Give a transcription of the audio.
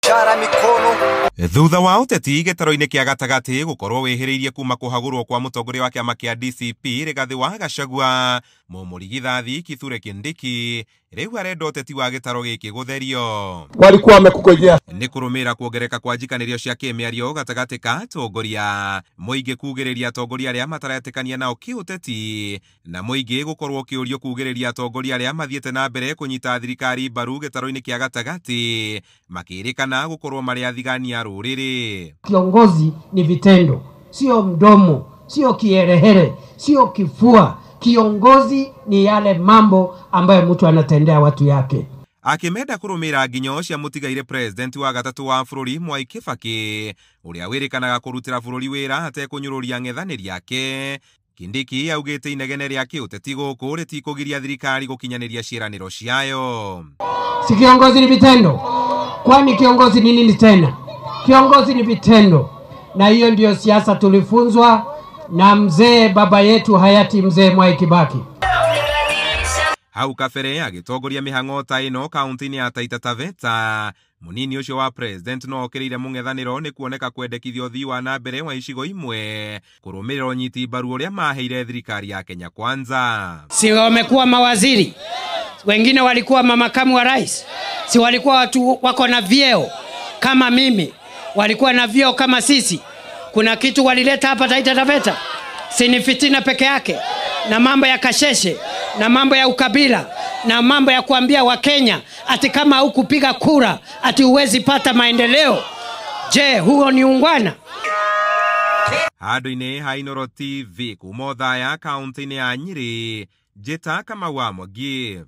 biashara mikono. Thutha wa uteti gĩtaro-inĩ kĩa gatagati gũkorwo wĩhĩrĩirie kuma kũhagũrwo kwa mũtongoria wa kĩama kĩa DCP Rigathi wa Gachagua, mũmũrigithathi Kithure Kindiki rĩu arenda ũteti wa gĩtaro gĩkĩ gũtherio. Walikuwa wamekukojea Nĩ kũrũmĩrĩra kuongereka kwa njikanĩrio cia kĩmĩario gatagati ka atongoria, mũingĩ kugĩrĩria atongoria arĩa mataretĩkania nao kĩũteti, na mũingĩ gũkorwo kĩũrio kugĩrĩria atongoria arĩa mathiĩte na mbere kũnyita thirikari mbaru gĩtaro-inĩ kĩa gatagati makĩrĩkana gũkorwo marĩ athigania rũrĩrĩ. Kiongozi ni vitendo, sio mdomo, sio kiherehere, sio kifua. Kiongozi ni yale mambo ambayo mtu anatendea watu yake. Akimenda kũrũmĩrĩra nginyo cia mũtigaire president wa gatatu wa bũrũri Mwai Kibaki, ũrĩa wĩrĩkanaga kũrutĩra bũrũri wĩra atekũnyũrũria ng'ethanĩri yake, Kindiki augĩte inegene rĩa kĩũteti gũkũ rĩtikũgiria thirikari gũkinyanĩria ciĩranĩro ciayo. Si kiongozi ni vitendo. Kwani kiongozi ni nini tena? Kiongozi ni vitendo. Na hiyo ndio siasa tulifunzwa na mzee baba yetu hayati mzee Mwai Kibaki. Hau kabere agĩtongoria mĩhang'o ta ĩno kaunti-inĩ ya Taita Taveta, mũnini ũcio wa president no okĩrĩire mũng'ethanĩro nĩ kuoneka kwendekithia ũthii wa na mbere wa icigo imwe kũrũmĩrĩra ũnyiti mbaru ũrĩa maheire thirikari ya Kenya Kwanza. Si wamekuwa mawaziri, wengine walikuwa makamu wa rais, si walikuwa watu wako na vyeo kama mimi, walikuwa na vyeo kama sisi. Kuna kitu walileta hapa Taita Taveta? Si ni fitina peke yake, na mambo ya kasheshe, na mambo ya ukabila, na mambo ya kuambia wa Kenya ati kama hukupiga kura ati uwezi pata maendeleo. Je, huo ni ungwana? Handũ-inĩ ha Inooro TV kuma Othaya kaunti-inĩ ya Nyeri, njĩta Kamau wa Mwangi.